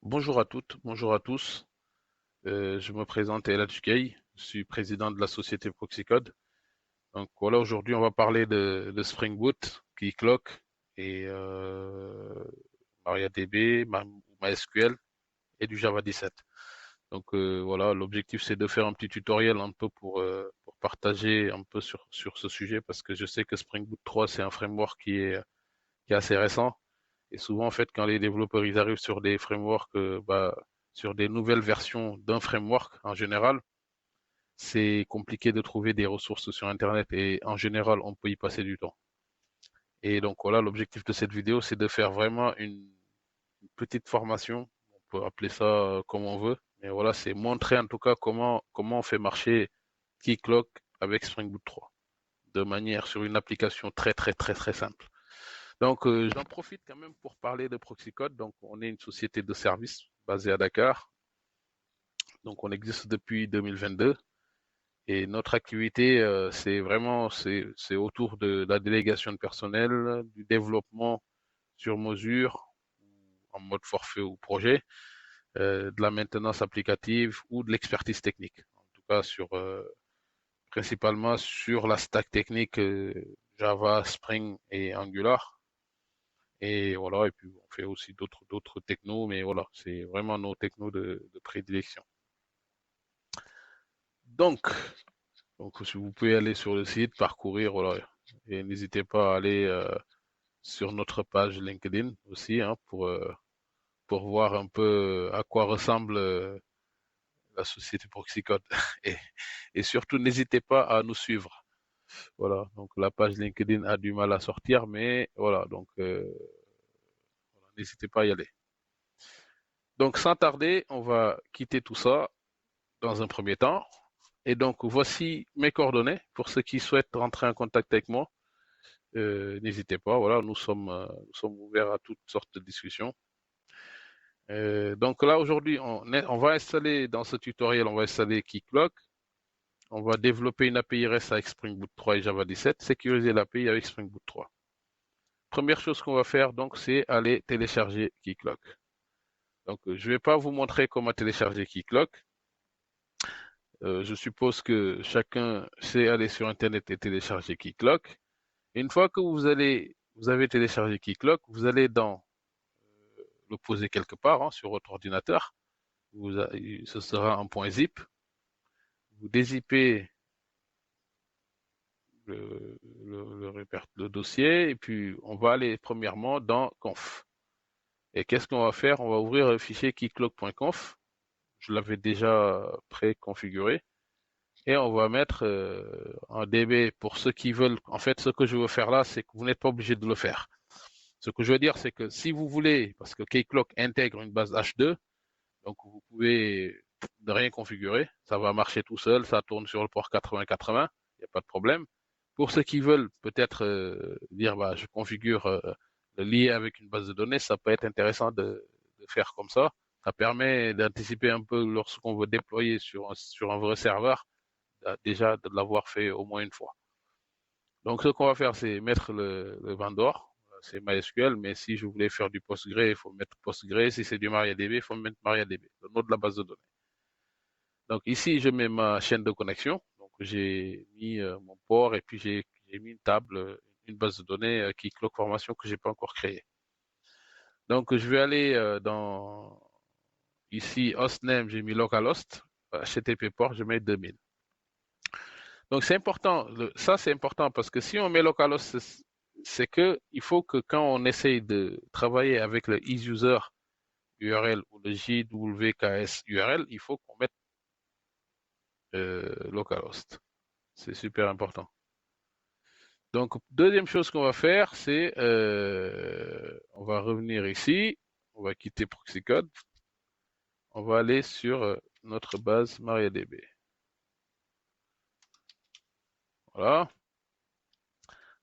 Bonjour à toutes, bonjour à tous. Je me présente El Hadj, je suis président de la société Proxycode. Donc voilà, aujourd'hui on va parler de Spring Boot, Keycloak et MariaDB, MySQL et du Java 17. Donc voilà, l'objectif c'est de faire un petit tutoriel un peu pour partager un peu sur ce sujet parce que je sais que Spring Boot 3 c'est un framework qui est assez récent. Et souvent, en fait, quand les développeurs ils arrivent sur des frameworks, sur des nouvelles versions d'un framework en général, c'est compliqué de trouver des ressources sur Internet et en général, on peut y passer du temps. Et donc voilà, l'objectif de cette vidéo, c'est de faire vraiment une petite formation. On peut appeler ça comme on veut, mais voilà, c'est montrer en tout cas comment on fait marcher Keycloak avec Spring Boot 3 de manière sur une application très très très très simple. Donc, j'en profite quand même pour parler de Proxycode. Donc, on est une société de services basée à Dakar. Donc, on existe depuis 2022 et notre activité, c'est autour de la délégation de personnel, du développement sur mesure, en mode forfait ou projet, de la maintenance applicative ou de l'expertise technique. En tout cas, principalement sur la stack technique Java, Spring et Angular. Et voilà, et puis on fait aussi d'autres technos, mais voilà, c'est vraiment nos technos de prédilection. Donc, donc, si vous pouvez aller sur le site, parcourir, voilà, et n'hésitez pas à aller sur notre page LinkedIn aussi, hein, pour voir un peu à quoi ressemble la société Proxycode. Et, et surtout, n'hésitez pas à nous suivre. Voilà, donc la page LinkedIn a du mal à sortir, mais voilà, donc voilà, n'hésitez pas à y aller. Donc, sans tarder, on va quitter tout ça dans un premier temps. Et donc, voici mes coordonnées pour ceux qui souhaitent rentrer en contact avec moi. N'hésitez pas, voilà, nous sommes ouverts à toutes sortes de discussions. Donc là, aujourd'hui, on va installer dans ce tutoriel, on va installer Keycloak. On va développer une API REST avec Spring Boot 3 et Java 17, sécuriser l'API avec Spring Boot 3. Première chose qu'on va faire, donc, c'est aller télécharger Keycloak. Donc, je ne vais pas vous montrer comment télécharger Keycloak. Je suppose que chacun sait aller sur Internet et télécharger Keycloak. Une fois que vous avez téléchargé Keycloak, vous allez le poser quelque part hein, sur votre ordinateur. Ce sera un point zip. Vous dézippez le dossier et puis on va aller premièrement dans conf. Et qu'est-ce qu'on va faire? On va ouvrir le fichier keycloak.conf. Je l'avais déjà préconfiguré. Et on va mettre un DB pour ceux qui veulent. En fait, ce que je veux faire là, c'est que vous n'êtes pas obligé de le faire. Ce que je veux dire, c'est que si vous voulez, parce que Keycloak intègre une base H2, donc vous pouvez ne rien configurer, ça va marcher tout seul, ça tourne sur le port 8080, il n'y a pas de problème. Pour ceux qui veulent peut-être dire, bah, je configure le lier avec une base de données, ça peut être intéressant de faire comme ça. Ça permet d'anticiper un peu lorsqu'on veut déployer sur un vrai serveur, déjà de l'avoir fait au moins une fois. Donc, ce qu'on va faire, c'est mettre le vendor. C'est MySQL, mais si je voulais faire du Postgre, il faut mettre Postgre. Si c'est du MariaDB, il faut mettre MariaDB, le nom de la base de données. Donc, ici, je mets ma chaîne de connexion. Donc, j'ai mis mon port et puis j'ai mis une table, une base de données qui cloque formation que j'ai pas encore créée. Donc, je vais aller ici, hostname, j'ai mis localhost, HTTP port, je mets 2000. Donc c'est important, ça c'est important parce que si on met localhost, c'est que il faut que quand on essaye de travailler avec le iSuser URL ou le JWKS URL, il faut qu'on mette localhost. C'est super important. Donc deuxième chose qu'on va faire, c'est on va revenir ici, on va quitter Proxycode, on va aller sur notre base MariaDB. Voilà.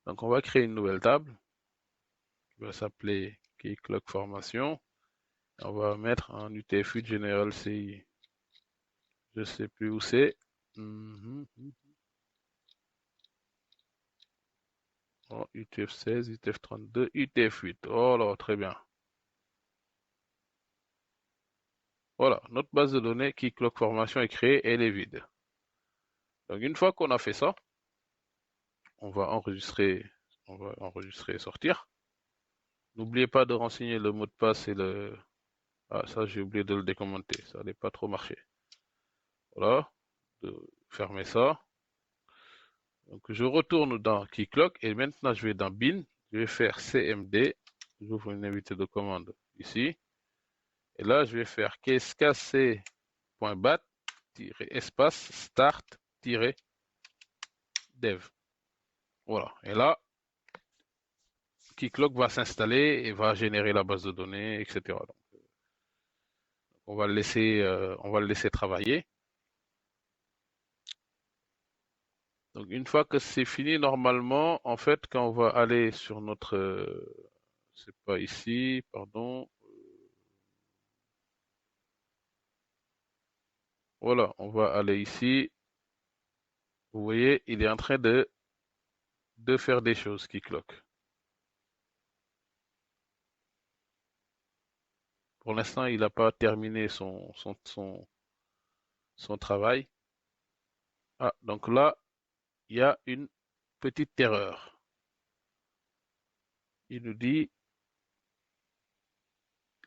Donc on va créer une nouvelle table qui va s'appeler Keycloak Formation. On va mettre en UTF-8 General CI. Je sais plus où c'est. Oh, UTF-16, UTF-32, UTF-8. Oh là, très bien. Voilà, notre base de données Keycloak Formation est créée et elle est vide. Donc une fois qu'on a fait ça, on va enregistrer et sortir. N'oubliez pas de renseigner le mot de passe et le... Ah, ça j'ai oublié de le décommenter, ça n'allait pas trop marcher. Voilà, de fermer ça. Donc je retourne dans Keycloak et maintenant je vais dans bin, je vais faire cmd, j'ouvre une invitée de commande ici, et là je vais faire kc.bat-espace start-dev. Voilà, et là Keycloak va s'installer et va générer la base de données, etc. Donc, on va le laisser travailler. Donc une fois que c'est fini, normalement, en fait, quand on va aller sur notre, c'est pas ici, pardon. Voilà, on va aller ici. Vous voyez, il est en train de faire des choses qui cloquent. Pour l'instant, il n'a pas terminé son travail. Ah, donc là, il y a une petite erreur. Il nous dit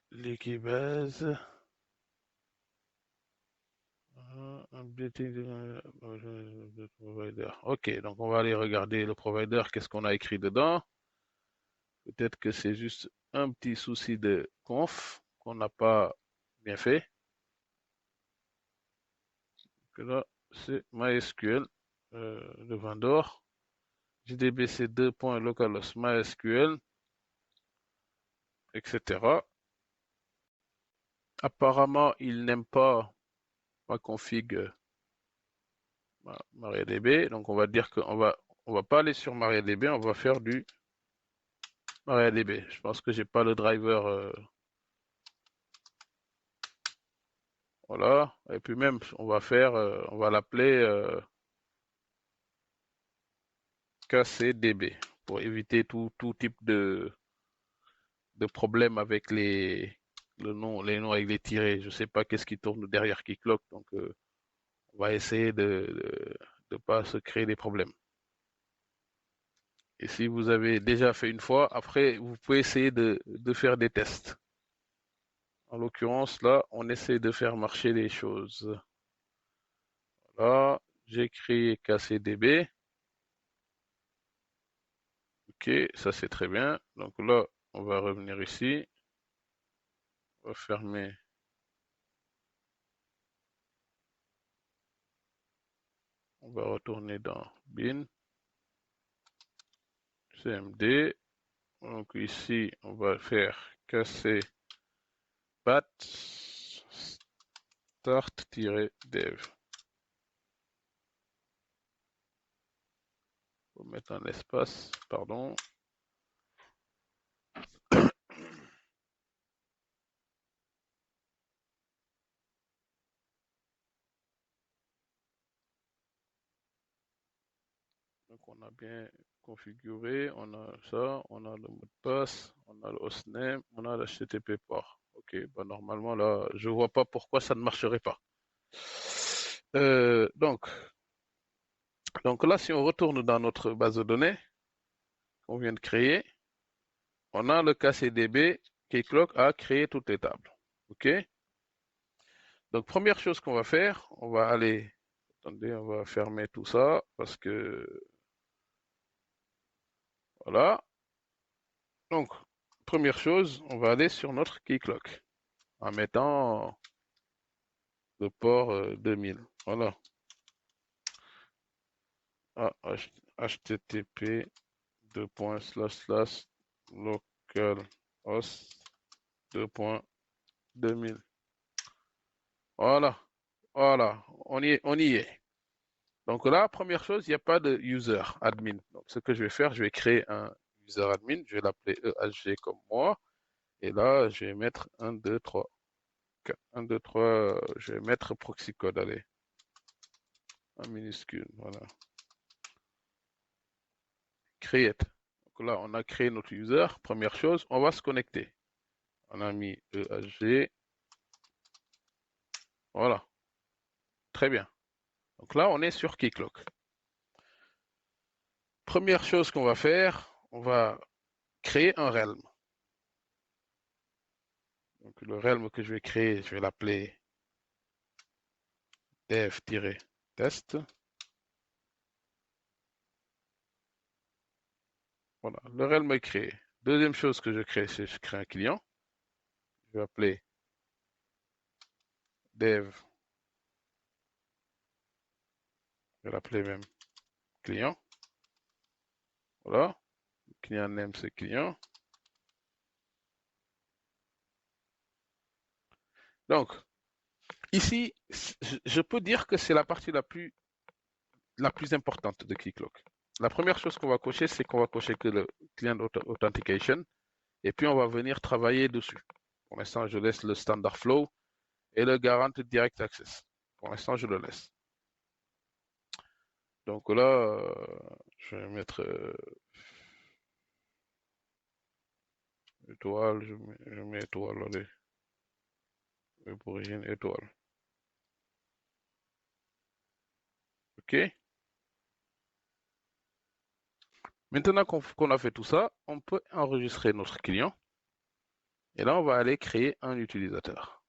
l'équibase. Ok, donc on va aller regarder le provider, qu'est-ce qu'on a écrit dedans. Peut-être que c'est juste un petit souci de conf qu'on n'a pas bien fait. Que là, c'est MySQL, le vendor. JDBC 2.localhost MySQL, etc. Apparemment, il n'aime pas ma config MariaDB. Donc, on va dire on va pas aller sur MariaDB, on va faire du MariaDB. Je pense que j'ai pas le driver. Voilà. Et puis même, on va l'appeler KCDB pour éviter tout type de problème avec les noms avec les tirets. Je sais pas qu'est-ce qui tourne derrière qui cloque. Donc, on va essayer de pas se créer des problèmes. Et si vous avez déjà fait une fois, après, vous pouvez essayer de faire des tests. En l'occurrence, là, on essaie de faire marcher les choses. Voilà, j'ai créé KCDB. Ok, ça c'est très bien. Donc là, on va revenir ici. On va fermer. On va retourner dans bin. CMD. Donc ici, on va faire casser bat start-dev. Faut mettre un espace, pardon. Donc on a bien configuré, on a ça, on a le mot de passe, on a le hostname, on a l'HTTP port. Ok, bah normalement là, je vois pas pourquoi ça ne marcherait pas. Euh, donc, donc là, si on retourne dans notre base de données qu'on vient de créer, on a le KCDB Keycloak a créé toutes les tables. Ok. Donc première chose qu'on va faire, on va aller, attendez, on va fermer tout ça parce que voilà. Donc première chose, on va aller sur notre Keycloak en mettant le port 2000. Voilà. Ah, http localhost 2.2000. Voilà. Voilà. On y est. Donc là, première chose, il n'y a pas de user admin. Donc ce que je vais faire, je vais créer un user admin. Je vais l'appeler EHG comme moi. Et là, je vais mettre 1, 2, 3. 1, 2, 3. Je vais mettre proxy code. Allez. En minuscule. Voilà. Create. Donc là, on a créé notre user. Première chose, on va se connecter. On a mis EHG. Voilà, très bien. Donc là, on est sur Keycloak. Première chose qu'on va faire, on va créer un realm. Donc le realm que je vais créer, je vais l'appeler dev-test. Voilà, le realm est créé. Deuxième chose que je crée, c'est je crée un client. Je vais appeler dev, je vais l'appeler même client. Voilà, client name c'est client. Donc ici, je peux dire que c'est la partie la plus importante de Keycloak. La première chose qu'on va cocher, c'est qu'on va cocher que le client authentication et puis on va venir travailler dessus. Pour l'instant, je laisse le standard flow et le guarantee direct access. Pour l'instant, je le laisse. Donc là, je vais mettre étoile, je mets étoile, allez, origine étoile. OK? Maintenant qu'on a fait tout ça, on peut enregistrer notre client. Et là, on va aller créer un utilisateur.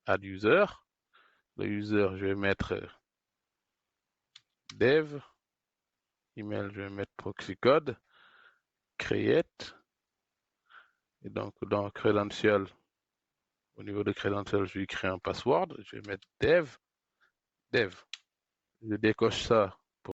Add user. Le user, je vais mettre dev. Email, je vais mettre proxy code. Create. Et donc, dans credential, au niveau de credential, je vais créer un password. Je vais mettre dev. Dev. Je décoche ça